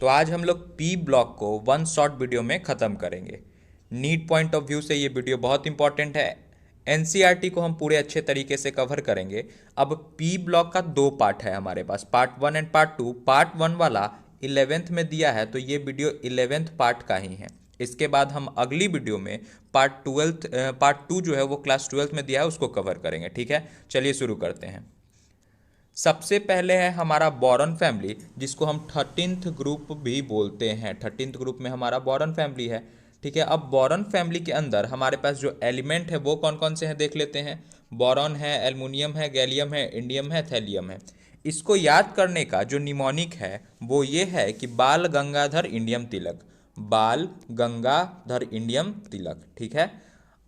तो आज हम लोग पी ब्लॉक को वन शॉर्ट वीडियो में ख़त्म करेंगे। नीट पॉइंट ऑफ व्यू से ये वीडियो बहुत इंपॉर्टेंट है। एनसीईआरटी को हम पूरे अच्छे तरीके से कवर करेंगे। अब पी ब्लॉक का दो पार्ट है हमारे पास, part one and part two. Part one वाला 11th में दिया है, तो ये वीडियो 11th पार्ट का ही है। इसके बाद हम अगली वीडियो में पार्ट टू जो है वो क्लास 12th में दिया है, उसको कवर करेंगे। ठीक है, चलिए शुरू करते हैं। सबसे पहले है हमारा बोरॉन फैमिली, जिसको हम 13th ग्रुप भी बोलते हैं। 13th ग्रुप में हमारा बोरॉन फैमिली है। ठीक है, अब बोरॉन फैमिली के अंदर हमारे पास जो एलिमेंट है वो कौन कौन से हैं देख लेते हैं। बोरॉन है, एल्युमिनियम है, गैलियम है, इंडियम है, थैलियम है। इसको याद करने का जो निमोनिक है वो ये है कि बाल गंगाधर इंडियम तिलक। बाल गंगाधर इंडियम तिलक। ठीक है,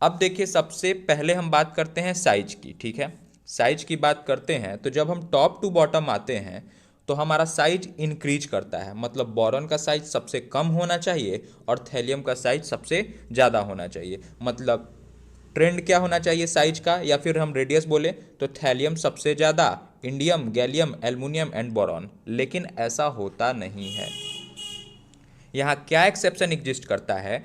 अब देखिए सबसे पहले हम बात करते हैं साइज की। ठीक है, साइज की बात करते हैं तो जब हम टॉप टू बॉटम आते हैं तो हमारा साइज इंक्रीज करता है। मतलब बोरॉन का साइज सबसे कम होना चाहिए और थैलियम का साइज सबसे ज़्यादा होना चाहिए। मतलब ट्रेंड क्या होना चाहिए साइज का, या फिर हम रेडियस बोले तो थैलियम सबसे ज़्यादा, indium, gallium, aluminium and boron. लेकिन ऐसा होता नहीं है। यहाँ क्या एक्सेप्शन एग्जिस्ट करता है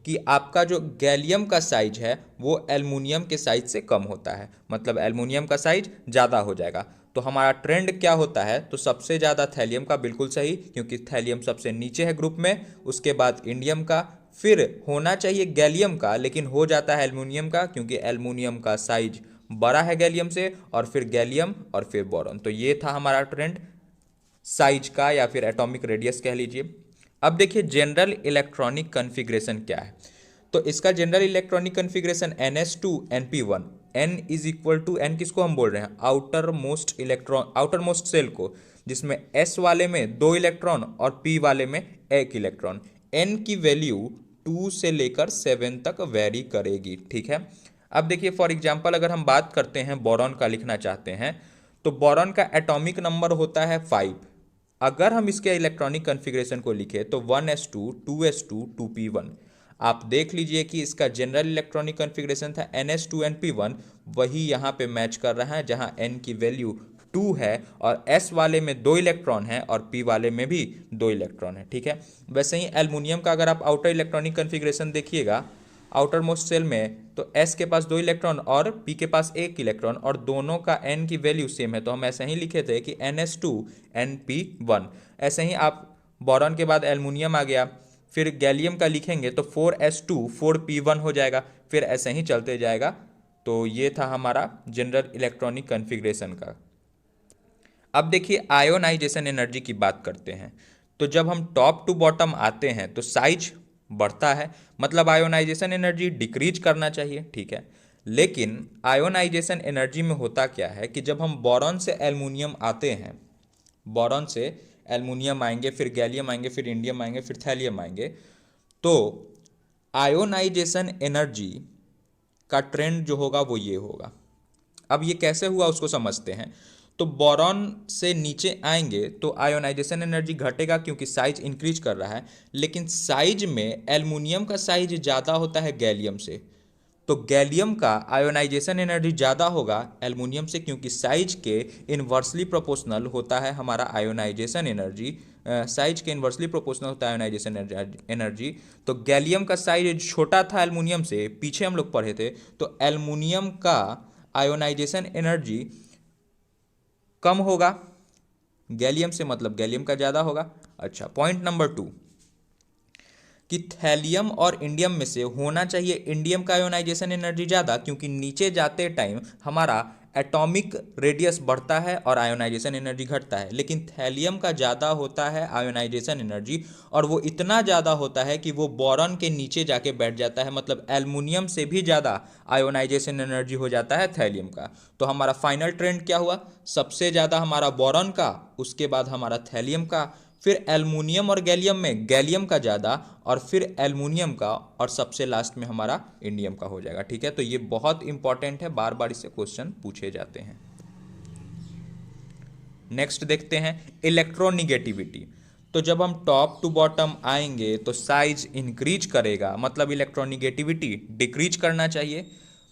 कि आपका जो गैलियम का साइज है वो एल्युमिनियम के साइज से कम होता है। मतलब एल्युमिनियम का साइज ज़्यादा हो जाएगा। तो हमारा ट्रेंड क्या होता है, तो सबसे ज़्यादा थैलियम का, बिल्कुल सही, क्योंकि थैलियम सबसे नीचे है ग्रुप में। उसके बाद इंडियम का, फिर होना चाहिए गैलियम का, लेकिन हो जाता है एल्युमिनियम का, क्योंकि एल्युमिनियम का साइज बड़ा है गैलियम से, और फिर गैलियम और फिर बोरॉन। तो ये था हमारा ट्रेंड साइज का, या फिर एटॉमिक रेडियस कह लीजिए। अब देखिए जनरल इलेक्ट्रॉनिक कन्फिग्रेशन क्या है। तो इसका general electronic configuration NS2 NP1। N is equal to, N किसको हम बोल रहे हैं, outer most electron, outer most shell को, जिसमें S वाले में 2 इलेक्ट्रॉन और P वाले में 1 इलेक्ट्रॉन। N की वैल्यू 2 से लेकर 7 तक वेरी करेगी। ठीक है, अब देखिए फॉर एग्जांपल अगर हम बात करते हैं बोरॉन का लिखना चाहते हैं, तो बोरॉन का एटॉमिक नंबर होता है 5। अगर हम इसके इलेक्ट्रॉनिक कन्फिग्रेशन को लिखें तो 1s2 2s2 2p1। आप देख लीजिए कि इसका जनरल इलेक्ट्रॉनिक कन्फिग्रेशन था NS2 NP1, वही यहाँ पे मैच कर रहा है, जहाँ N की वैल्यू 2 है और S वाले में 2 इलेक्ट्रॉन है और P वाले में भी 2 इलेक्ट्रॉन है। ठीक है, वैसे ही एल्युमिनियम का अगर आप आउटर इलेक्ट्रॉनिक कन्फिग्रेशन देखिएगा, आउटर मोस्ट सेल में, तो S के पास 2 इलेक्ट्रॉन और P के पास 1 इलेक्ट्रॉन, और दोनों का N की वैल्यू सेम है। तो हम ऐसे ही लिखे थे कि NS2 NP1। ऐसे ही आप बोरॉन के बाद एल्युमिनियम आ गया, फिर गैलियम का लिखेंगे तो 4s2 4p1 हो जाएगा, फिर ऐसे ही चलते जाएगा। तो ये था हमारा जनरल इलेक्ट्रॉनिक कन्फिग्रेशन का। अब देखिए आयोनाइजेशन एनर्जी की बात करते हैं। तो जब हम टॉप टू बॉटम आते हैं तो साइज बढ़ता है, मतलब आयोनाइजेशन एनर्जी डिक्रीज करना चाहिए। ठीक है, लेकिन आयोनाइजेशन एनर्जी में होता क्या है कि जब हम बोरॉन से एल्युमिनियम आते हैं, बोरॉन से एल्युमिनियम आएंगे, फिर गैलियम आएंगे, फिर इंडियम आएंगे, फिर थैलियम आएंगे, तो आयोनाइजेशन एनर्जी का ट्रेंड जो होगा वो ये होगा। अब ये कैसे हुआ उसको समझते हैं। तो बोरॉन से नीचे आएंगे तो आयोनाइजेशन एनर्जी घटेगा, क्योंकि साइज इंक्रीज कर रहा है। लेकिन साइज में एल्युमिनियम का साइज ज़्यादा होता है गैलियम से, तो गैलियम का आयोनाइजेशन एनर्जी ज़्यादा होगा एल्युमिनियम से, क्योंकि साइज के इन्वर्सली प्रोपोर्शनल होता है हमारा आयोनाइजेशन एनर्जी। साइज के इन्वर्सली प्रोपोर्शनल होता है आयोनाइजेशन एनर्जी। तो गैलियम का साइज छोटा था एल्युमिनियम से, पीछे हम लोग पढ़े थे। तो एल्युमिनियम का आयोनाइजेशन एनर्जी कम होगा गैलियम से, मतलब गैलियम का ज़्यादा होगा। अच्छा, पॉइंट नंबर 2 कि थैलियम और इंडियम में से होना चाहिए इंडियम का आयोनाइजेशन एनर्जी ज़्यादा, क्योंकि नीचे जाते टाइम हमारा एटॉमिक रेडियस बढ़ता है और आयोनाइजेशन एनर्जी घटता है। लेकिन थैलियम का ज़्यादा होता है आयोनाइजेशन एनर्जी, और वो इतना ज़्यादा होता है कि वो बोरॉन के नीचे जाके बैठ जाता है। मतलब एल्युमिनियम से भी ज़्यादा आयोनाइजेशन एनर्जी हो जाता है थैलियम का। तो हमारा फाइनल ट्रेंड क्या हुआ, सबसे ज़्यादा हमारा बोरॉन का, उसके बाद हमारा थैलियम का, फिर एल्युमिनियम और गैलियम में गैलियम का ज़्यादा, और फिर एल्युमिनियम का, और सबसे लास्ट में हमारा इंडियम का हो जाएगा। ठीक है, तो ये बहुत इंपॉर्टेंट है, बार बार इससे क्वेश्चन पूछे जाते हैं। नेक्स्ट देखते हैं इलेक्ट्रोनिगेटिविटी। तो जब हम टॉप टू बॉटम आएंगे तो साइज इंक्रीज करेगा, मतलब इलेक्ट्रोनिगेटिविटी डिक्रीज करना चाहिए।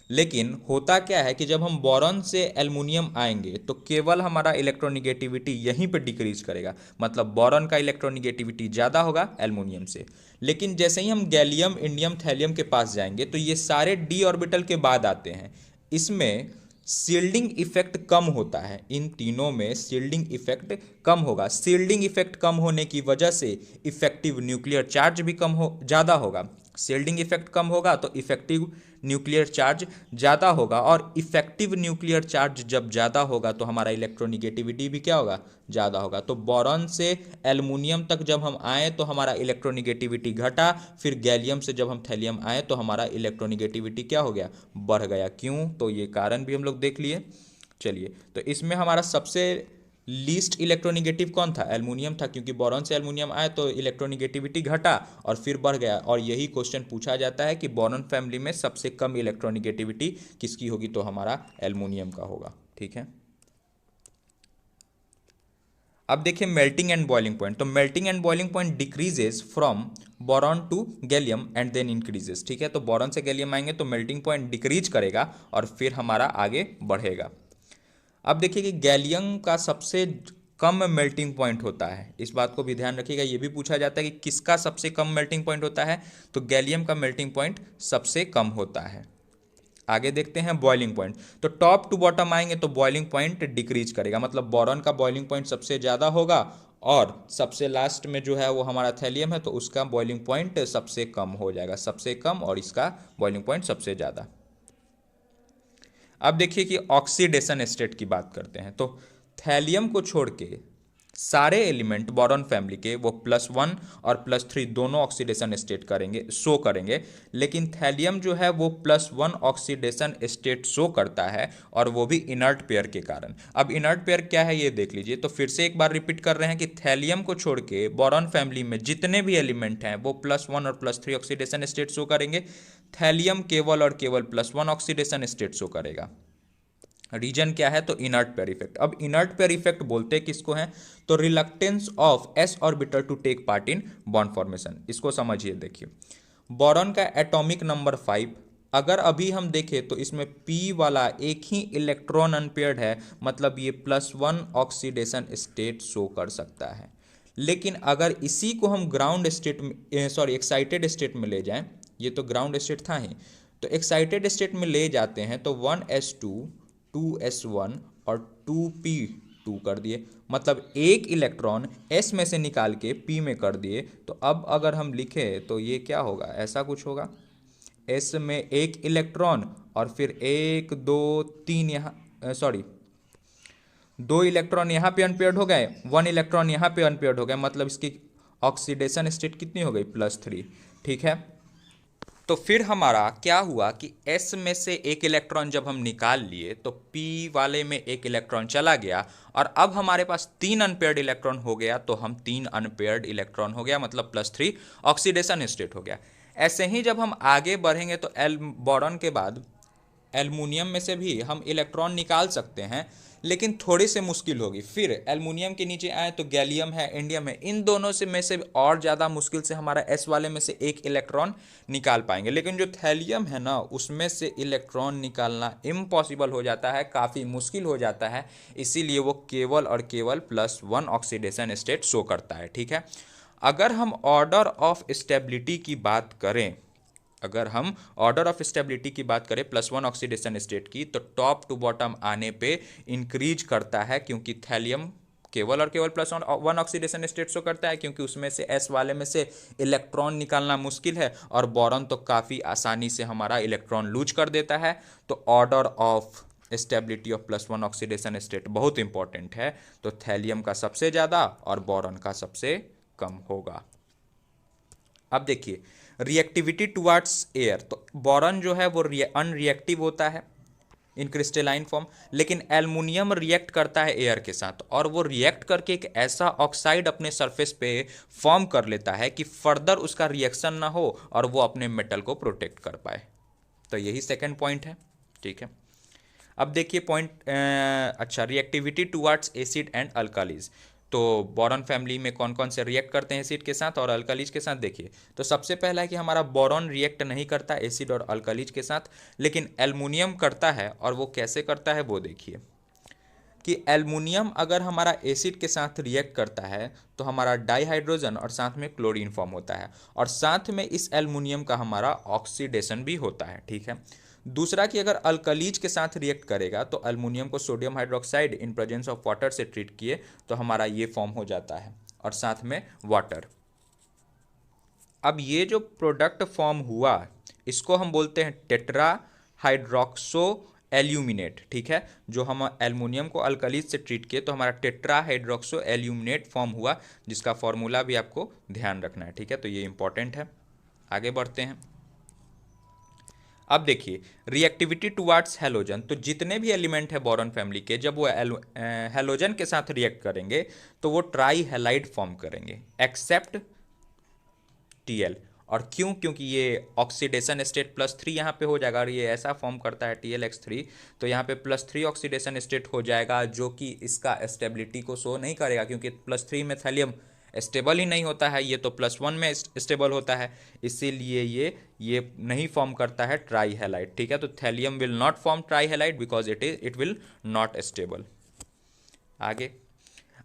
लेकिन होता क्या है कि जब हम बोरॉन से एल्युमिनियम आएंगे तो केवल हमारा इलेक्ट्रोनिगेटिविटी यहीं पे डिक्रीज करेगा, मतलब बोरॉन का इलेक्ट्रोनिगेटिविटी ज़्यादा होगा एल्युमिनियम से। लेकिन जैसे ही हम गैलियम, इंडियम, थैलियम के पास जाएंगे तो ये सारे डी ऑर्बिटल के बाद आते हैं। इसमें शील्डिंग इफेक्ट कम होता है, इन तीनों में शील्डिंग इफेक्ट कम होगा। शील्डिंग इफेक्ट कम होने की वजह से इफेक्टिव न्यूक्लियर चार्ज भी कम हो ज़्यादा होगा। शील्डिंग इफेक्ट कम होगा तो इफेक्टिव न्यूक्लियर चार्ज ज़्यादा होगा, और इफेक्टिव न्यूक्लियर चार्ज जब ज़्यादा होगा तो हमारा इलेक्ट्रोनिगेटिविटी भी क्या होगा, ज़्यादा होगा। तो बोरॉन से एल्युमिनियम तक जब हम आए तो हमारा इलेक्ट्रोनिगेटिविटी घटा, फिर गैलियम से जब हम थैलियम आए तो हमारा इलेक्ट्रोनिगेटिविटी क्या हो गया, बढ़ गया। क्यों, तो ये कारण भी हम लोग देख लिए। चलिए, तो इसमें हमारा सबसे लीस्ट इलेक्ट्रोनिगेटिव कौन था, एल्युमिनियम था, क्योंकि बोरॉन से एल्युमिनियम आए तो इलेक्ट्रोनिगेटिविटी घटा और फिर बढ़ गया। और यही क्वेश्चन पूछा जाता है कि बोरॉन फैमिली में सबसे कम इलेक्ट्रोनिगेटिविटी किसकी होगी, तो हमारा एल्युमिनियम का होगा। ठीक है, अब देखिए मेल्टिंग एंड बॉइलिंग पॉइंट। तो melting and boiling point decreases from boron to gallium and then increases. ठीक है, तो बोरॉन से गैलियम आएंगे तो मेल्टिंग पॉइंट डिक्रीज करेगा और फिर हमारा आगे बढ़ेगा। अब देखिए कि गैलियम का सबसे कम मेल्टिंग पॉइंट होता है, इस बात को भी ध्यान रखिएगा। ये भी पूछा जाता है कि किसका सबसे कम मेल्टिंग पॉइंट होता है, तो गैलियम का मेल्टिंग पॉइंट सबसे कम होता है। आगे देखते हैं बॉइलिंग पॉइंट। तो टॉप टू बॉटम आएंगे तो बॉइलिंग पॉइंट डिक्रीज करेगा, मतलब बोरॉन का बॉइलिंग पॉइंट सबसे ज़्यादा होगा और सबसे लास्ट में जो है वो हमारा थैलियम है तो उसका बॉइलिंग पॉइंट सबसे कम हो जाएगा, सबसे कम और इसका बॉइलिंग पॉइंट सबसे ज़्यादा। अब देखिए कि ऑक्सीडेशन स्टेट की बात करते हैं। तो थैलियम को छोड़ के सारे एलिमेंट बोरॉन फैमिली के वो +1 और +3 दोनों ऑक्सीडेशन स्टेट करेंगे, शो करेंगे। लेकिन थैलियम जो है वो +1 ऑक्सीडेशन स्टेट शो करता है और वो भी इनर्ट पेयर के कारण। अब इनर्ट पेयर क्या है ये देख लीजिए। तो फिर से एक बार रिपीट कर रहे हैं कि थैलियम को छोड़ के बोरॉन फैमिली में जितने भी एलिमेंट हैं वो +1 और +3 ऑक्सीडेशन स्टेट शो करेंगे। थैलियम केवल और केवल +1 ऑक्सीडेशन स्टेट शो करेगा। रीजन क्या है, तो इनर्ट पेयर इफेक्ट। अब इनर्ट पेयर इफेक्ट बोलते किसको हैं, तो reluctance of s orbital to take part in bond formation. इसको समझिए, देखिए बोरॉन का एटॉमिक नंबर 5, अगर अभी हम देखें तो इसमें p वाला एक ही इलेक्ट्रॉन अनपेयर्ड है, मतलब ये +1 ऑक्सीडेशन स्टेट शो कर सकता है। लेकिन अगर इसी को हम ग्राउंड स्टेट में, सॉरी एक्साइटेड स्टेट में ले जाएं, ये तो ग्राउंड स्टेट था ही, तो एक्साइटेड स्टेट में ले जाते हैं तो 1s2 2s1 और 2p2 कर दिए, मतलब एक इलेक्ट्रॉन s में से निकाल के p में कर दिए। तो अब अगर हम लिखें तो ये क्या होगा, ऐसा कुछ होगा, s में एक इलेक्ट्रॉन और फिर 1 2 3 यहाँ, सॉरी 2 इलेक्ट्रॉन यहाँ पे अनपेयर्ड हो गए, 1 इलेक्ट्रॉन यहाँ पे अनपेयर्ड हो गए, मतलब इसकी ऑक्सीडेशन स्टेट कितनी हो गई, +3। ठीक है, तो फिर हमारा क्या हुआ कि S में से एक इलेक्ट्रॉन जब हम निकाल लिए तो P वाले में एक इलेक्ट्रॉन चला गया और अब हमारे पास 3 अनपेयर्ड इलेक्ट्रॉन हो गया। तो हम 3 अनपेयर्ड इलेक्ट्रॉन हो गया, मतलब +3 ऑक्सीडेशन स्टेट हो गया। ऐसे ही जब हम आगे बढ़ेंगे तो बोरॉन के बाद एल्युमिनियम में से भी हम इलेक्ट्रॉन निकाल सकते हैं, लेकिन थोड़ी सी मुश्किल होगी। फिर एल्युमिनियम के नीचे आए तो गैलियम है, इंडियम है, इन दोनों से में से और ज़्यादा मुश्किल से हमारा एस वाले में से एक इलेक्ट्रॉन निकाल पाएंगे। लेकिन जो थैलियम है ना, उसमें से इलेक्ट्रॉन निकालना इम्पॉसिबल हो जाता है, काफ़ी मुश्किल हो जाता है, इसीलिए वो केवल और केवल +1 ऑक्सीडेशन स्टेट शो करता है। ठीक है, अगर हम ऑर्डर ऑफ स्टेबिलिटी की बात करें, अगर हम ऑर्डर ऑफ स्टेबिलिटी की बात करें +1 ऑक्सीडेशन स्टेट की, तो टॉप टू बॉटम आने पे इंक्रीज करता है, क्योंकि थैलियम केवल और केवल +1 ऑक्सीडेशन स्टेट शो करता है, क्योंकि उसमें से एस वाले में से इलेक्ट्रॉन निकालना मुश्किल है और बोरॉन तो काफ़ी आसानी से हमारा इलेक्ट्रॉन लूज कर देता है। तो order of stability of +1 oxidation state बहुत इंपॉर्टेंट है। तो थैलियम का सबसे ज़्यादा और बोरॉन का सबसे कम होगा। अब देखिए रिएक्टिविटी टुवर्ड्स एयर, तो बोरॉन जो है वो अनरिएक्टिव होता है इन क्रिस्टलाइन फॉर्म, लेकिन एल्युमिनियम रिएक्ट करता है एयर के साथ और वो रिएक्ट करके एक ऐसा ऑक्साइड अपने सरफेस पे फॉर्म कर लेता है कि फर्दर उसका रिएक्शन ना हो और वो अपने मेटल को प्रोटेक्ट कर पाए। तो यही सेकेंड पॉइंट है। ठीक है, अब देखिए पॉइंट, अच्छा, रिएक्टिविटी टुवर्ड्स एसिड एंड अल्कालीज। तो बोरॉन फैमिली में कौन कौन से रिएक्ट करते हैं एसिड के साथ और अल्कालीज के साथ, देखिए। तो सबसे पहला है कि हमारा बोरॉन रिएक्ट नहीं करता एसिड और अल्कालीज के साथ, लेकिन एल्युमिनियम करता है। और वो कैसे करता है वो देखिए कि एल्युमिनियम अगर हमारा एसिड के साथ रिएक्ट करता है तो हमारा डाईहाइड्रोजन और साथ में क्लोरीन फॉर्म होता है, और साथ में इस एल्युमिनियम का हमारा ऑक्सीडेशन भी होता है, ठीक है। दूसरा कि अगर अल्कलीज के साथ रिएक्ट करेगा तो एल्युमिनियम को sodium hydroxide in presence of water से ट्रीट किए तो हमारा ये फॉर्म हो जाता है, और साथ में वाटर। अब ये जो प्रोडक्ट फॉर्म हुआ इसको हम बोलते हैं टेट्रा हाइड्रोक्सो एल्यूमिनेट, ठीक है। जो हम एल्युमिनियम को अल्कलीज से ट्रीट किए तो हमारा टेट्रा हाइड्रोक्सो एल्यूमिनेट फॉर्म हुआ, जिसका फॉर्मूला भी आपको ध्यान रखना है, ठीक है। तो ये इंपॉर्टेंट है। आगे बढ़ते हैं। अब देखिए रिएक्टिविटी टुवार्ड्स हैलोजन, तो जितने भी एलिमेंट है बोरॉन फैमिली के, जब वो हैलोजन के साथ रिएक्ट करेंगे तो वो ट्राई हैलाइड फॉर्म करेंगे एक्सेप्ट टीएल। और क्यों? क्योंकि ये ऑक्सीडेशन स्टेट +3 यहाँ पे हो जाएगा, और ये ऐसा फॉर्म करता है TlX3, तो यहाँ पे +3 ऑक्सीडेशन स्टेट हो जाएगा, जो कि इसका स्टेबिलिटी को शो नहीं करेगा, क्योंकि +3 में थैलियम स्टेबल ही नहीं होता है, ये तो +1 में स्टेबल होता है, इसीलिए ये नहीं फॉर्म करता है ट्राई हैलाइड, ठीक है। तो thallium will not form try halide because it will not stable. आगे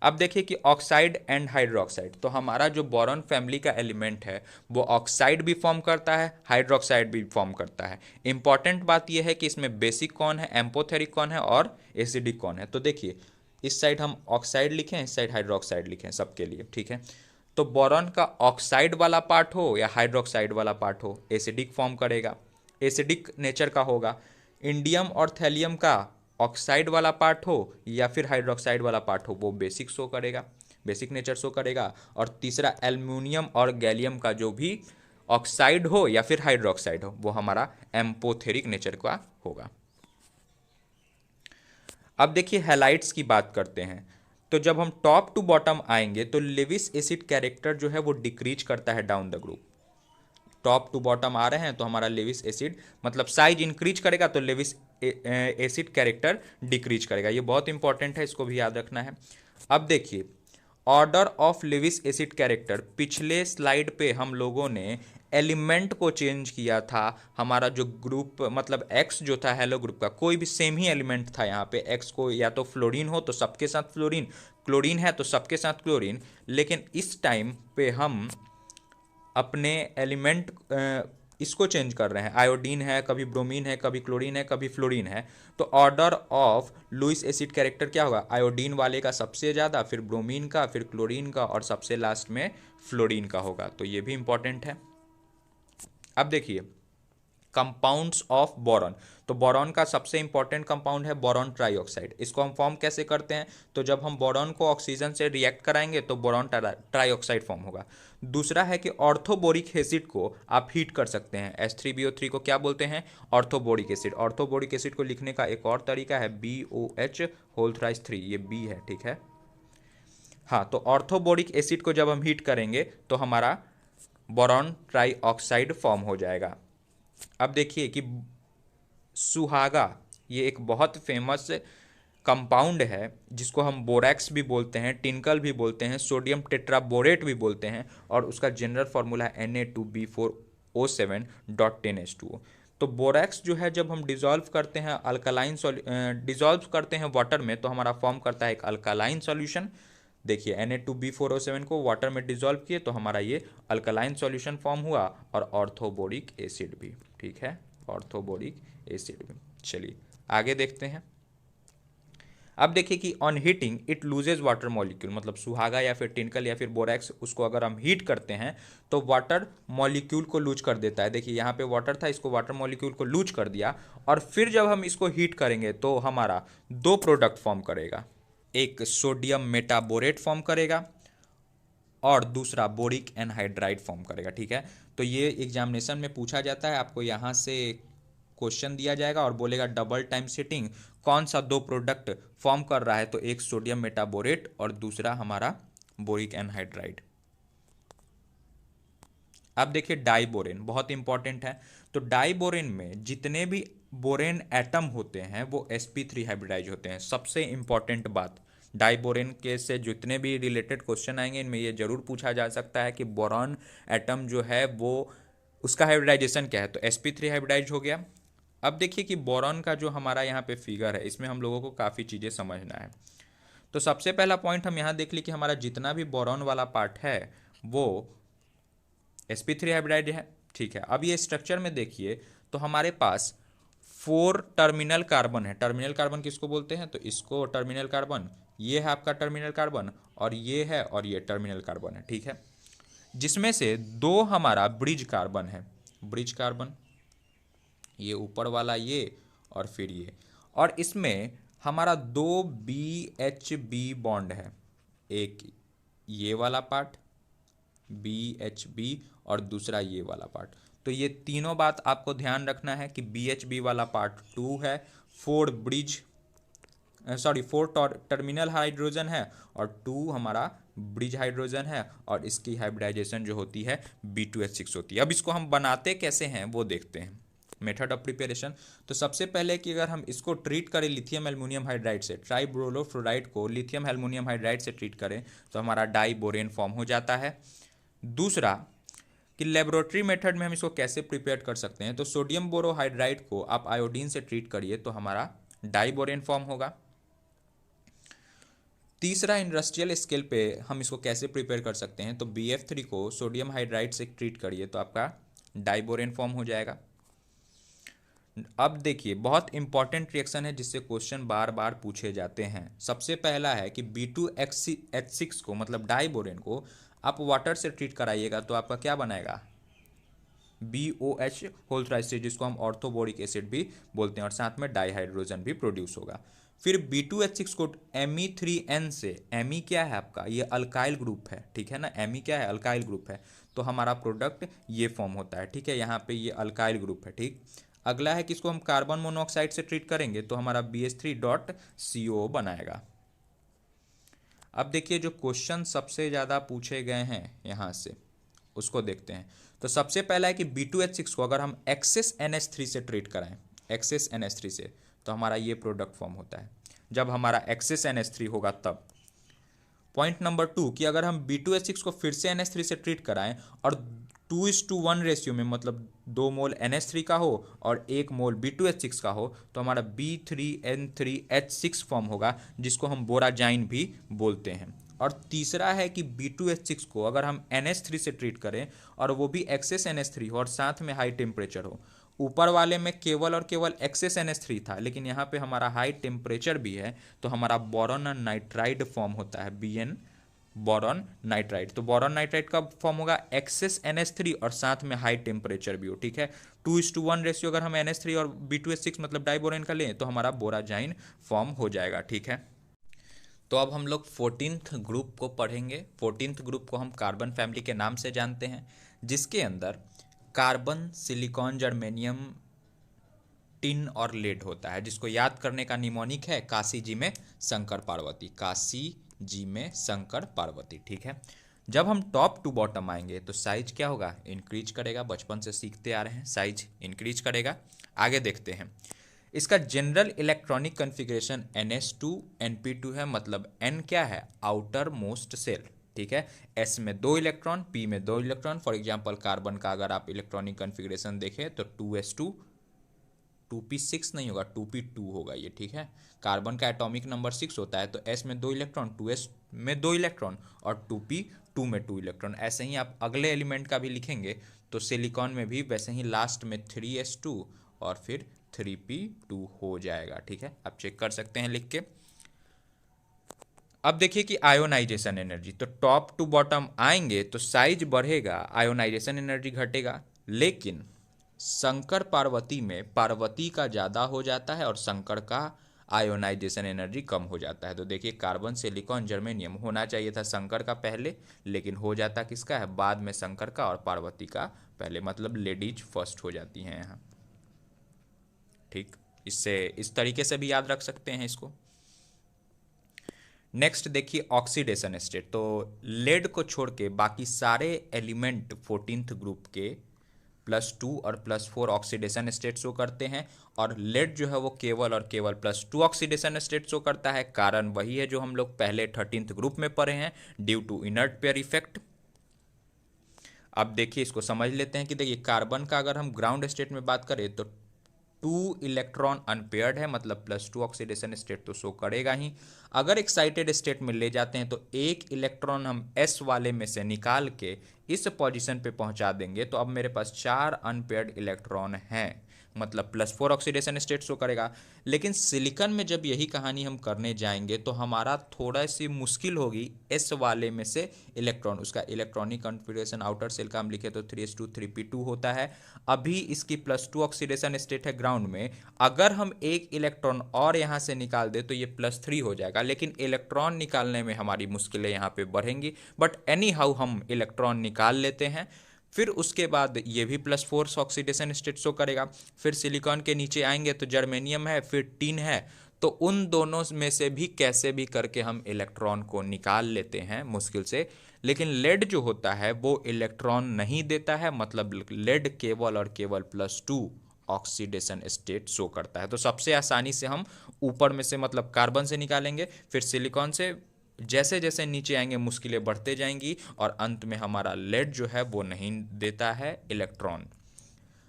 अब देखिए कि ऑक्साइड एंड हाइड्रोक्साइड, तो हमारा जो बोरॉन फैमिली का एलिमेंट है वो ऑक्साइड भी फॉर्म करता है, हाइड्रोक्साइड भी फॉर्म करता है। इंपॉर्टेंट बात यह है कि इसमें बेसिक कौन है, एम्पोथेरिक कौन है और एसिडिक कौन है। तो देखिए इस साइड हम ऑक्साइड लिखें, इस साइड हाइड्रोक्साइड लिखें सबके लिए, ठीक है। तो बोरॉन का ऑक्साइड वाला पार्ट हो या हाइड्रोक्साइड वाला पार्ट हो, एसिडिक फॉर्म करेगा, एसिडिक नेचर का होगा। इंडियम और थैलियम का ऑक्साइड वाला पार्ट हो या फिर हाइड्रोक्साइड वाला पार्ट हो, वो बेसिक शो करेगा, बेसिक नेचर शो करेगा। और तीसरा एल्युमिनियम और गैलियम का जो भी ऑक्साइड हो या फिर हाइड्रोक्साइड हो, वो हमारा एम्पोथेरिक नेचर का होगा। अब देखिए हैलाइड्स की बात करते हैं। तो जब हम टॉप टू बॉटम आएंगे तो लेविस एसिड कैरेक्टर जो है वो डिक्रीज करता है down the group. Top to bottom आ रहे हैं तो हमारा लेविस एसिड मतलब साइज इंक्रीज करेगा, तो लेविस एसिड कैरेक्टर डिक्रीज करेगा। ये बहुत इंपॉर्टेंट है, इसको भी याद रखना है। अब देखिए order of Lewis acid character, पिछले स्लाइड पे हम लोगों ने एलिमेंट को चेंज किया था। हमारा जो ग्रुप मतलब एक्स जो था हेलो ग्रुप का, कोई भी सेम ही एलिमेंट था यहाँ पे। एक्स को या तो फ्लोरीन हो तो सबके साथ फ्लोरीन, क्लोरीन है तो सबके साथ क्लोरीन, लेकिन इस टाइम पे हम अपने एलिमेंट इसको चेंज कर रहे हैं। आयोडीन है, कभी ब्रोमीन है, कभी क्लोरीन है, कभी फ्लोरीन है। तो order of Lewis acid character क्या होगा, आयोडीन वाले का सबसे ज़्यादा, फिर ब्रोमीन का, फिर क्लोरीन का, और सबसे लास्ट में फ्लोरीन का होगा। तो ये भी इंपॉर्टेंट है। अब देखिए कंपाउंड्स ऑफ बोरॉन, तो बोरॉन का सबसे इंपॉर्टेंट कंपाउंड है बोरॉन ट्राईऑक्साइड। इसको हम फॉर्म कैसे करते हैं, तो जब हम बोरॉन को ऑक्सीजन से रिएक्ट कराएंगे तो बोरॉन ट्राईऑक्साइड फॉर्म होगा। दूसरा है कि ऑर्थोबोरिक एसिड को आप हीट कर सकते हैं। H3BO3 को क्या बोलते हैं, ऑर्थोबोरिक एसिड। ऑर्थोबोरिक एसिड को लिखने का एक और तरीका है BOH3, ये B है, ठीक है। हाँ, तो ऑर्थोबोरिक एसिड को जब हम हीट करेंगे तो हमारा बोरॉन ट्राईऑक्साइड फॉर्म हो जाएगा। अब देखिए कि सुहागा, ये एक बहुत फेमस कंपाउंड है जिसको हम बोरैक्स भी बोलते हैं, टिनकल भी बोलते हैं, सोडियम टेट्राबोरेट भी बोलते हैं, और उसका जनरल फार्मूला है Na2B4O7.10H2O। तो बोरैक्स जो है जब हम डिजॉल्व करते हैं डिजॉल्व करते हैं वाटर में तो हमारा फॉर्म करता है एक अल्कालाइन सॉल्यूशन। देखिए Na2B4O7 को वाटर में डिजॉल्व किए तो हमारा ये अल्कलाइन सॉल्यूशन फॉर्म हुआ, और ऑर्थोबोरिक एसिड भी, ठीक है, ऑर्थोबोरिक एसिड भी। चलिए आगे देखते हैं। अब देखिए कि on heating it loses water molecule, मतलब सुहागा या फिर टिनकल या फिर बोरैक्स, उसको अगर हम हीट करते हैं तो वाटर मॉलिक्यूल को लूज कर देता है। देखिए यहाँ पे वाटर था, इसको वाटर मॉलिक्यूल को लूज कर दिया, और फिर जब हम इसको हीट करेंगे तो हमारा दो प्रोडक्ट फॉर्म करेगा, एक सोडियम मेटाबोरेट फॉर्म करेगा और दूसरा बोरिक एनहाइड्राइड फॉर्म करेगा, ठीक है। तो ये एग्जामिनेशन में पूछा जाता है, आपको यहाँ से क्वेश्चन दिया जाएगा और बोलेगा डबल टाइम सेटिंग कौन सा दो प्रोडक्ट फॉर्म कर रहा है, तो एक सोडियम मेटाबोरेट और दूसरा हमारा बोरिक एनहाइड्राइड। अब देखिए डाइबोरेन बहुत इंपॉर्टेंट है। तो डाइबोरेन में जितने भी बोरेन एटम होते हैं वो sp3 हाइब्रिडाइज होते हैं। सबसे इंपॉर्टेंट बात, डाइबोरेन के से जितने भी रिलेटेड क्वेश्चन आएंगे इनमें ये जरूर पूछा जा सकता है कि बोरॉन एटम जो है वो उसका हाइब्रिडाइजेशन क्या है। तो sp3 हाइब्रिडाइज हो गया। अब देखिए कि बोरॉन का जो हमारा यहाँ पे फिगर है इसमें हम लोगों को काफ़ी चीज़ें समझना है। तो सबसे पहला पॉइंट हम यहाँ देख ली कि हमारा जितना भी बोरॉन वाला पार्ट है वो sp3 हाइब्रिडाइज है। ठीक है, अब ये स्ट्रक्चर में देखिए तो हमारे पास 4 टर्मिनल कार्बन है। टर्मिनल कार्बन किसको बोलते हैं? तो इसको टर्मिनल कार्बन, ये है आपका टर्मिनल कार्बन, और ये है, और ये टर्मिनल कार्बन है। ठीक है, जिसमें से 2 हमारा ब्रिज कार्बन है। ब्रिज कार्बन ये ऊपर वाला ये, और फिर ये, और इसमें हमारा 2 BHB बॉन्ड है। एक ये वाला पार्ट BHB और दूसरा ये वाला पार्ट। तो ये तीनों बात आपको ध्यान रखना है कि BHB वाला पार्ट 2 है, 4 ब्रिज सॉरी 4 टर्मिनल हाइड्रोजन है, और 2 हमारा ब्रिज हाइड्रोजन है, और इसकी हाइब्रिडाइजेशन जो होती है B2H6 होती है। अब इसको हम बनाते कैसे हैं वो देखते हैं, मेथड ऑफ प्रिपरेशन। तो सबसे पहले कि अगर हम इसको ट्रीट करें लिथियम एल्युमिनियम हाइड्राइड से, ट्राइब्रोलोफ्लोराइड को लिथियम एल्युमिनियम हाइड्राइड से ट्रीट करें तो हमारा डाइबोरेन फॉर्म हो जाता है। दूसरा कि लेबोरेटरी मेथड में हम इसको कैसे प्रिपेयर कर सकते हैं, तो सोडियम बोरोहाइड्राइड को आप आयोडीन से ट्रीट करिए तो हमारा डाइबोरेन फॉर्म होगा। तीसरा इंडस्ट्रियल स्केल पे हम इसको कैसे प्रिपेयर कर सकते हैं, तो BF3 को सोडियम हाइड्राइड से ट्रीट करिए तो आपका डाइबोरेन फॉर्म हो जाएगा। अब देखिए बहुत इंपॉर्टेंट रिएक्शन है जिससे क्वेश्चन बार बार पूछे जाते हैं। सबसे पहला है कि B2H6 को मतलब डाइबोरेन को आप वाटर से ट्रीट कराइएगा तो आपका क्या बनाएगा, BOH होल थ्राइस्टेट, जिसको हम ऑर्थोबोरिक एसिड भी बोलते हैं, और साथ में डाइहाइड्रोजन भी प्रोड्यूस होगा। फिर B2H6 को Me3N से, Me क्या है आपका, ये अल्काइल ग्रुप है। ठीक है ना, Me क्या है, अल्काइल ग्रुप है, तो हमारा प्रोडक्ट ये फॉर्म होता है। ठीक है, यहाँ पे ये अल्काइल ग्रुप है। ठीक, अगला है कि इसको हम कार्बन मोनोऑक्साइड से ट्रीट करेंगे तो हमारा BH3.CO बनाएगा। अब देखिए जो क्वेश्चन सबसे ज़्यादा पूछे गए हैं यहाँ से उसको देखते हैं। तो सबसे पहला है कि B2H6 को अगर हम एक्सेस NH3 से ट्रीट कराएं, एक्सेस NH3 से, तो हमारा ये प्रोडक्ट फॉर्म होता है। जब हमारा एक्सेस NH3 होगा तब। पॉइंट नंबर 2 कि अगर हम B2H6 को फिर से NH3 से ट्रीट कराएं और 2:1 रेशियो में, मतलब 2 मोल NH3 का हो और 1 मोल B2H6 का हो, तो हमारा B3N3H6 फॉर्म होगा, जिसको हम बोराजाइन भी बोलते हैं। और तीसरा है कि B2H6 को अगर हम NH3 से ट्रीट करें और वो भी एक्सेस NH3 हो और साथ में हाई टेम्परेचर हो, ऊपर वाले में केवल और केवल एक्सेस NH3 था, लेकिन यहाँ पे हमारा हाई टेम्परेचर भी है, तो हमारा बोरॉन नाइट्राइड फॉर्म होता है, BN बोरॉन नाइट्राइड। तो बोरॉन नाइट्राइड का फॉर्म होगा एक्सेस NH3 और साथ में हाई टेम्परेचर भी हो। ठीक है, 2:1 रेशियो अगर हम NH3 और B2H6 मतलब डाइबोरेन का लें तो हमारा बोराजाइन फॉर्म हो जाएगा। ठीक है, तो अब हम लोग 14th ग्रुप को पढ़ेंगे। 14th ग्रुप को हम कार्बन फैमिली के नाम से जानते हैं, जिसके अंदर कार्बन, सिलिकॉन, जर्मेनियम, टिन और लेड होता है, जिसको याद करने का निमोनिक है काशी जी में शंकर पार्वती, काशी जी में शंकर पार्वती। ठीक है, जब हम टॉप टू बॉटम आएंगे तो साइज क्या होगा, इंक्रीज करेगा। बचपन से सीखते आ रहे हैं, साइज इंक्रीज करेगा। आगे देखते हैं, इसका general electronic configuration NH2 NP2 है, मतलब N क्या है, आउटर मोस्ट शेल। ठीक है, S में 2 इलेक्ट्रॉन, P में 2 इलेक्ट्रॉन। फॉर एग्जांपल कार्बन का अगर आप इलेक्ट्रॉनिक कॉन्फ़िगरेशन देखें तो 2s2, 2p6 नहीं होगा, 2p2 होगा ये। ठीक है, कार्बन का एटॉमिक नंबर 6 होता है, तो S में 2 इलेक्ट्रॉन, 2s में 2 इलेक्ट्रॉन, और 2p2 में 2 इलेक्ट्रॉन। ऐसे ही आप अगले एलिमेंट का भी लिखेंगे तो सिलिकॉन में भी वैसे ही लास्ट में 3s2 और फिर 3p2 हो जाएगा। ठीक है, आप चेक कर सकते हैं लिख के। अब देखिए कि आयोनाइजेशन एनर्जी, तो टॉप टू बॉटम आएंगे तो साइज बढ़ेगा, आयोनाइजेशन एनर्जी घटेगा, लेकिन शंकर पार्वती में पार्वती का ज़्यादा हो जाता है और शंकर का आयोनाइजेशन एनर्जी कम हो जाता है। तो देखिए कार्बन, सिलिकॉन, जर्मेनियम होना चाहिए था शंकर का पहले, लेकिन हो जाता किसका है, बाद में शंकर का, और पार्वती का पहले, मतलब लेडीज फर्स्ट हो जाती हैं यहाँ। ठीक, इससे इस तरीके से भी याद रख सकते हैं इसको। नेक्स्ट देखिए ऑक्सीडेशन स्टेट, तो लेड को छोड़ के बाकी सारे एलिमेंट 14th ग्रुप के +2 और +4 ऑक्सीडेशन स्टेट शो करते हैं, और लेड जो है वो केवल और केवल +2 ऑक्सीडेशन स्टेट शो करता है। कारण वही है जो हम लोग पहले 13th ग्रुप में पढ़े हैं, due to inert pair effect. अब देखिए इसको समझ लेते हैं कि देखिए कार्बन का अगर हम ग्राउंड स्टेट में बात करें तो 2 इलेक्ट्रॉन अनपेयर्ड है, मतलब +2 ऑक्सीडेशन स्टेट तो शो करेगा ही। अगर एक्साइटेड स्टेट में ले जाते हैं तो एक इलेक्ट्रॉन हम एस वाले में से निकाल के इस पोजीशन पे पहुंचा देंगे, तो अब मेरे पास 4 अनपेयर्ड इलेक्ट्रॉन हैं, मतलब +4 ऑक्सीडेशन स्टेट शो करेगा। लेकिन सिलिकॉन में जब यही कहानी हम करने जाएंगे तो हमारा थोड़ा सी मुश्किल होगी एस वाले में से इलेक्ट्रॉन, उसका इलेक्ट्रॉनिक कॉन्फ़िगरेशन आउटर सेल का हम लिखे तो 3s2 3p2 होता है। अभी इसकी +2 ऑक्सीडेशन स्टेट है ग्राउंड में, अगर हम एक इलेक्ट्रॉन और यहाँ से निकाल दे तो ये +3 हो जाएगा, लेकिन इलेक्ट्रॉन निकालने में हमारी मुश्किलें यहाँ पे बढ़ेंगी। बट एनी हाउ हम इलेक्ट्रॉन निकाल लेते हैं। फिर उसके बाद ये भी +4 ऑक्सीडेशन स्टेट शो करेगा। फिर सिलिकॉन के नीचे आएंगे तो जर्मेनियम है, फिर टिन है, तो उन दोनों में से भी कैसे भी करके हम इलेक्ट्रॉन को निकाल लेते हैं मुश्किल से। लेकिन लेड जो होता है वो इलेक्ट्रॉन नहीं देता है, मतलब लेड केवल और केवल +2 ऑक्सीडेशन स्टेट शो करता है। तो सबसे आसानी से हम ऊपर में से मतलब कार्बन से निकालेंगे, फिर सिलिकॉन से, जैसे जैसे नीचे आएंगे मुश्किलें बढ़ते जाएंगी, और अंत में हमारा लेड जो है वो नहीं देता है electron.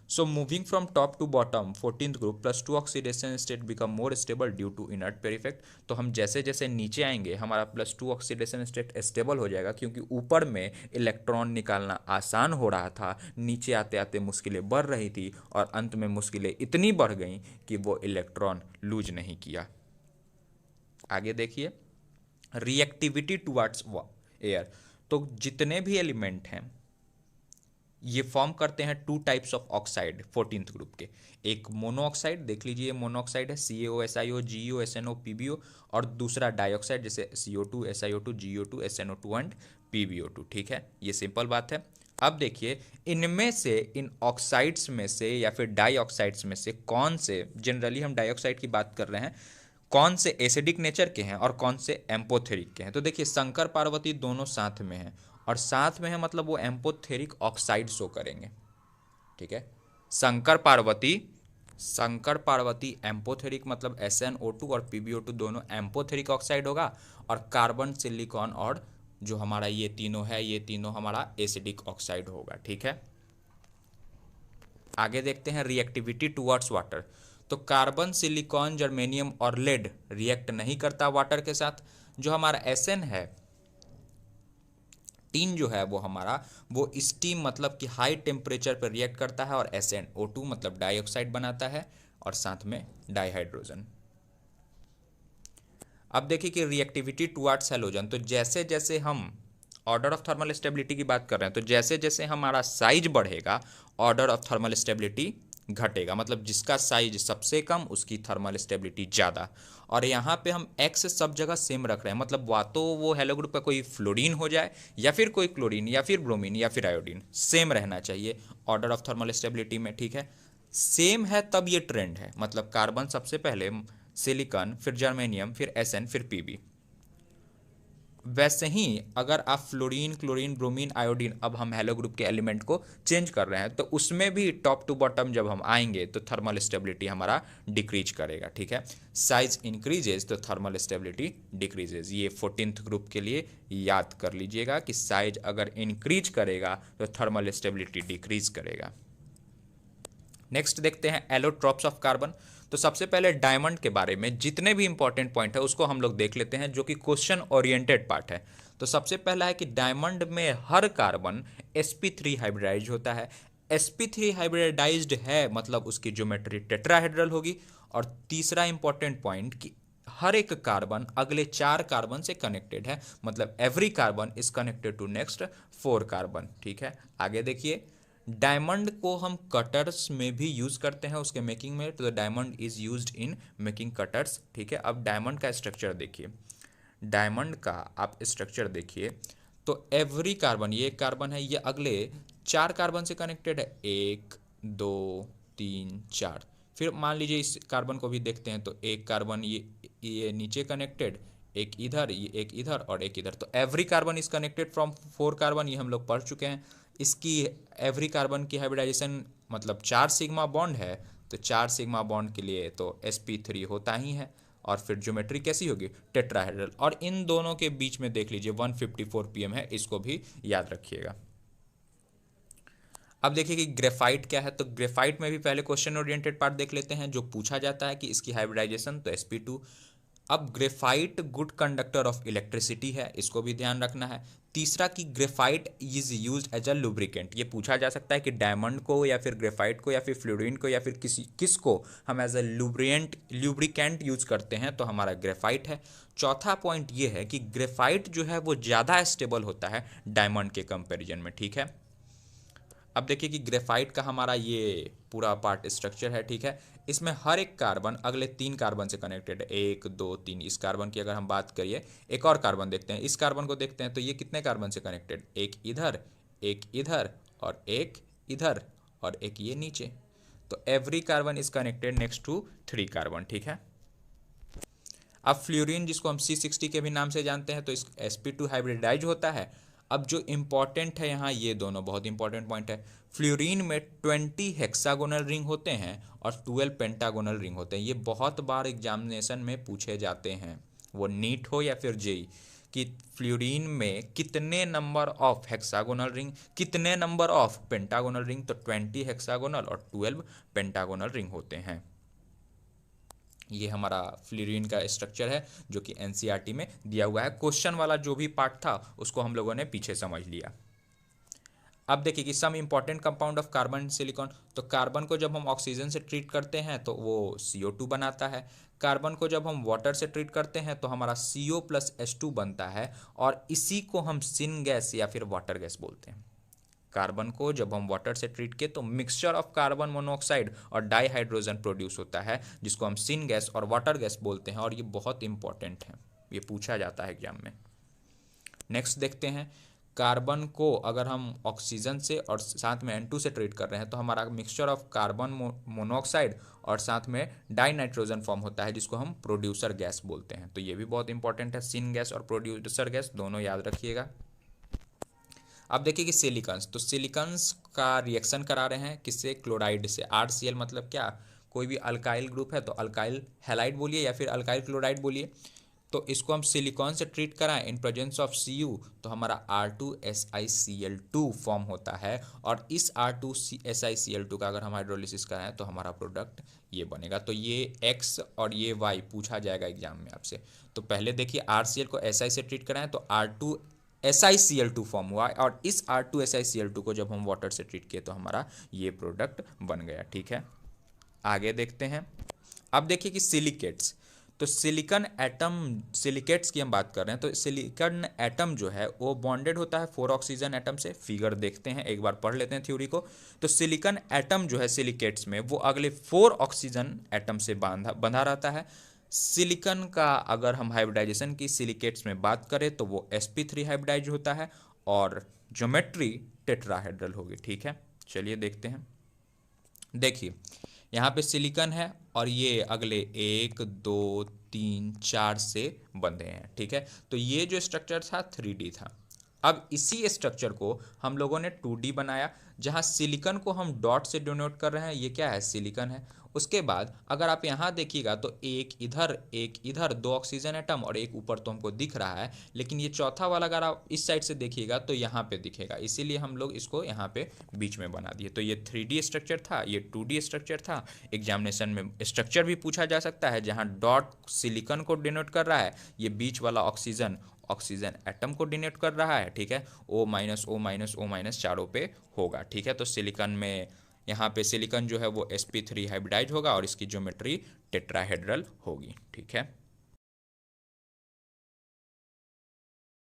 So moving from top to bottom 14th group +2 oxidation state become more stable due to inert pair effect. तो हम जैसे जैसे नीचे आएंगे हमारा +2 ऑक्सीडेशन स्टेट स्टेबल हो जाएगा, क्योंकि ऊपर में इलेक्ट्रॉन निकालना आसान हो रहा था, नीचे आते आते मुश्किलें बढ़ रही थी, और अंत में मुश्किलें इतनी बढ़ गई कि वो इलेक्ट्रॉन लूज नहीं किया। आगे देखिए, रिएक्टिविटी टुवर्ड्स एयर। तो जितने भी एलिमेंट हैं ये फॉर्म करते हैं 2 types of oxide 14th group के। एक मोनोऑक्साइड, देख लीजिए मोनोऑक्साइड है CaO, SiO, GeO, SNO, PbO, और दूसरा डाइऑक्साइड जैसे CO2, SiO2, GO2, SNO2 and PbO2। ठीक है, ये सिंपल बात है। अब देखिए इनमें से, इन ऑक्साइड्स में से या फिर डाइऑक्साइड्स में से कौन से, जनरली हम डाइऑक्साइड की बात कर रहे हैं, कौन से एसिडिक नेचर के हैं और कौन से एम्पोथेरिक के हैं। तो देखिए शंकर पार्वती दोनों साथ में हैं, और साथ में है मतलब वो एम्पोथेरिक ऑक्साइड शो करेंगे। ठीक है, शंकर पार्वती एम्पोथेरिक मतलब SnO2 और PbO2 दोनों एम्पोथेरिक ऑक्साइड होगा, और कार्बन, सिलिकॉन और जो हमारा ये तीनों है, ये तीनों हमारा एसिडिक ऑक्साइड होगा। ठीक है, आगे देखते हैं रिएक्टिविटी टुवर्ड्स वाटर। तो कार्बन, सिलिकॉन, जर्मेनियम और लेड रिएक्ट नहीं करता वाटर के साथ। जो हमारा Sn है, टीन जो है वो हमारा, वो स्टीम मतलब कि हाई टेम्परेचर पर रिएक्ट करता है, और SnO2 मतलब डाइऑक्साइड बनाता है, और साथ में डाइहाइड्रोजन। अब देखिए कि रिएक्टिविटी टुवर्ड्स हैलोजन। तो जैसे जैसे हम ऑर्डर ऑफ थर्मल स्टेबिलिटी की बात कर रहे हैं, तो जैसे जैसे हमारा साइज बढ़ेगा ऑर्डर ऑफ थर्मल स्टेबिलिटी घटेगा, मतलब जिसका साइज सबसे कम उसकी थर्मल स्टेबिलिटी ज़्यादा। और यहाँ पे हम एक्स सब जगह सेम रख रहे हैं, मतलब वा तो वो हेलो ग्रुप का कोई फ्लोरीन हो जाए, या फिर कोई क्लोरीन, या फिर ब्रोमीन, या फिर आयोडीन, सेम रहना चाहिए ऑर्डर ऑफ थर्मल स्टेबिलिटी में। ठीक है, सेम है तब ये ट्रेंड है, मतलब कार्बन सबसे पहले, सिलिकॉन, फिर जर्मेनियम, फिर Sn, फिर Pb। वैसे ही अगर आप फ्लोरीन, क्लोरीन, ब्रोमीन, आयोडीन, अब हम हेलो ग्रुप के एलिमेंट को चेंज कर रहे हैं, तो उसमें भी टॉप टू बॉटम जब हम आएंगे तो थर्मल स्टेबिलिटी हमारा डिक्रीज करेगा। ठीक है, साइज इंक्रीजेज तो थर्मल स्टेबिलिटी डिक्रीजेज। ये 14th ग्रुप के लिए याद कर लीजिएगा कि साइज अगर इंक्रीज करेगा तो थर्मल स्टेबिलिटी डिक्रीज करेगा। नेक्स्ट देखते हैं एलोट्रॉप्स ऑफ कार्बन। तो सबसे पहले डायमंड के बारे में जितने भी इंपॉर्टेंट पॉइंट है उसको हम लोग देख लेते हैं, जो कि क्वेश्चन ओरिएंटेड पार्ट है। तो सबसे पहला है कि डायमंड में हर कार्बन sp3 हाइब्रिडाइज होता है। sp3 हाइब्रिडाइज्ड है मतलब उसकी ज्योमेट्री टेट्राहेड्रल होगी। और तीसरा इंपॉर्टेंट पॉइंट कि हर एक कार्बन अगले 4 कार्बन से कनेक्टेड है, मतलब every carbon is connected to next 4 carbon. ठीक है, आगे देखिए, डायमंड को हम कटर्स में भी यूज करते हैं उसके मेकिंग में, तो diamond is used in making cutters. ठीक है, अब डायमंड का स्ट्रक्चर देखिए, डायमंड का आप स्ट्रक्चर देखिए, तो एवरी कार्बन, ये एक कार्बन है, ये अगले 4 कार्बन से कनेक्टेड है, 1 2 3 4। फिर मान लीजिए इस कार्बन को भी देखते हैं, तो एक कार्बन ये नीचे कनेक्टेड, एक इधर, ये एक इधर और एक इधर, तो every carbon is connected from 4 carbon, ये हम लोग पढ़ चुके हैं। इसकी एवरी कार्बन की हाइब्रिडाइजेशन मतलब 4 सिग्मा बॉन्ड है, तो 4 सिग्मा बॉन्ड के लिए तो sp3 होता ही है। और फिर ज्योमेट्री कैसी होगी, टेट्राहेड्रल। और इन दोनों के बीच में देख लीजिए 154 pm है, इसको भी याद रखिएगा। अब देखिए कि ग्रेफाइट क्या है, तो ग्रेफाइट में भी पहले क्वेश्चन ओरिएंटेड पार्ट देख लेते हैं, जो पूछा जाता है कि इसकी हाइब्रिडाइजेशन तो sp2। अब graphite good conductor of electricity है, इसको भी ध्यान रखना है। तीसरा कि graphite is use as a lubricant, ये पूछा जा सकता है कि डायमंड को या फिर ग्रेफाइट को या फिर फ्लोरीन को या फिर किसको हम एज अ लुब्रिकेंट यूज करते हैं, तो हमारा ग्रेफाइट है। चौथा पॉइंट ये है कि ग्रेफाइट जो है वो ज़्यादा स्टेबल होता है डायमंड के कंपेरिजन में, ठीक है। अब देखिए कि ग्रेफाइट का हमारा ये पूरा पार्ट स्ट्रक्चर है, ठीक है। इसमें हर एक कार्बन अगले 3 कार्बन से कनेक्टेड है, 1 2 3। इस कार्बन की अगर हम बात करिए, एक और कार्बन देखते हैं, इस कार्बन को देखते हैं, तो ये कितने कार्बन से कनेक्टेड, एक इधर, एक इधर और एक इधर और एक ये नीचे। तो every carbon is connected next to 3 carbon, ठीक है। अब फ्लोरीन जिसको हम C60 के भी नाम से जानते हैं, तो इस sp2 हाइब्रिडाइज होता है। अब जो इम्पॉर्टेंट है यहाँ, ये दोनों बहुत इंपॉर्टेंट पॉइंट है। फ्लोरीन में 20 हेक्सागोनल रिंग होते हैं और 12 पेंटागोनल रिंग होते हैं। ये बहुत बार एग्जामिनेशन में पूछे जाते हैं, वो नीट हो या फिर जेई, कि फ्लोरीन में कितने नंबर ऑफ हेक्सागोनल रिंग, कितने नंबर ऑफ पेंटागोनल रिंग, तो 20 हेक्सागोनल और 12 पेंटागोनल रिंग होते हैं। ये हमारा फ्लोरीन का स्ट्रक्चर है जो कि एनसीईआरटी में दिया हुआ है। क्वेश्चन वाला जो भी पार्ट था उसको हम लोगों ने पीछे समझ लिया। अब देखिए कि some important compound of carbon silicon, तो कार्बन को जब हम ऑक्सीजन से ट्रीट करते हैं तो वो CO2 बनाता है। कार्बन को जब हम वाटर से ट्रीट करते हैं तो हमारा CO+H2 बनता है, और इसी को हम सिन गैस या फिर वाटर गैस बोलते हैं। कार्बन को जब हम वाटर से ट्रीट किए तो मिक्सचर ऑफ कार्बन मोनोऑक्साइड और डाईहाइड्रोजन प्रोड्यूस होता है, जिसको हम सिन गैस और वाटर गैस बोलते हैं, और ये बहुत इंपॉर्टेंट है, ये पूछा जाता है एग्जाम में। नेक्स्ट देखते हैं, कार्बन को अगर हम ऑक्सीजन से और साथ में N2 से ट्रीट कर रहे हैं तो हमारा मिक्सचर ऑफ कार्बन मोनोऑक्साइड और साथ में डाई नाइट्रोजन फॉर्म होता है, जिसको हम प्रोड्यूसर गैस बोलते हैं। तो ये भी बहुत इंपॉर्टेंट है, सिन गैस और प्रोड्यूसर गैस दोनों याद रखिएगा। अब देखिए कि सिलिकॉन्स, तो सिलिकॉन्स का रिएक्शन करा रहे हैं किससे, क्लोराइड से। RCl मतलब क्या, कोई भी अल्काइल ग्रुप है तो अल्काइल हैलाइड बोलिए या फिर अल्काइल क्लोराइड बोलिए। तो इसको हम सिलिकॉन से ट्रीट कराएं इन प्रेजेंस ऑफ Cu, तो हमारा R2SiCl2 फॉर्म होता है, और इस R2SiCl2 का अगर हम हाइड्रोलिसिस कराएं तो हमारा प्रोडक्ट ये बनेगा। तो ये X और ये Y पूछा जाएगा एग्जाम में आपसे। तो पहले देखिए RCl को Si से ट्रीट कराएं तो R2SiCl2 फॉर्म हुआ, और इस R2SiCl2 को जब हम वाटर से ट्रीट किए तो हमारा ये प्रोडक्ट बन गया, ठीक है। आगे देखते हैं। अब देखिए कि सिलिकेट्स, तो सिलिकॉन एटम, सिलिकेट्स की हम बात कर रहे हैं, तो सिलिकॉन एटम जो है वो बॉन्डेड होता है 4 ऑक्सीजन एटम से। फिगर देखते हैं, एक बार पढ़ लेते हैं थ्योरी को। तो सिलिकॉन एटम जो है सिलिकेट्स में वो अगले 4 ऑक्सीजन एटम से बंधा रहता है। सिलिकॉन का अगर हम हाइब्रिडाइजेशन की सिलिकेट्स में बात करें तो वो sp3 हाइब्रिडाइज होता है, और ज्योमेट्री टेट्राहेड्रल होगी, ठीक है। चलिए देखते हैं। देखिए यहाँ पे सिलिकॉन है और ये अगले 1 2 3 4 से बंधे हैं, ठीक है। तो ये जो स्ट्रक्चर था 3D था। अब इसी स्ट्रक्चर को हम लोगों ने 2D बनाया, जहाँ सिलिकॉन को हम डॉट से डिनोट कर रहे हैं, ये क्या है, सिलिकॉन है। उसके बाद अगर आप यहाँ देखिएगा तो एक इधर 2 ऑक्सीजन एटम और एक ऊपर तो हमको दिख रहा है, लेकिन ये चौथा वाला अगर आप इस साइड से देखिएगा तो यहाँ पे दिखेगा, इसीलिए हम लोग इसको यहाँ पे बीच में बना दिए। तो ये 3D स्ट्रक्चर था, ये 2D स्ट्रक्चर था। एग्जामिनेशन में स्ट्रक्चर भी पूछा जा सकता है, जहाँ डॉट सिलिकॉन को डिनोट कर रहा है, ये बीच वाला ऑक्सीजन एटम को डिनोट कर रहा है, ठीक है। O- चारों पे होगा, ठीक है। तो सिलिकॉन में यहाँ पे सिलिकॉन जो है वो sp3 हाइब्रिडाइज होगा और इसकी ज्योमेट्री टेट्राहेड्रल होगी, ठीक है।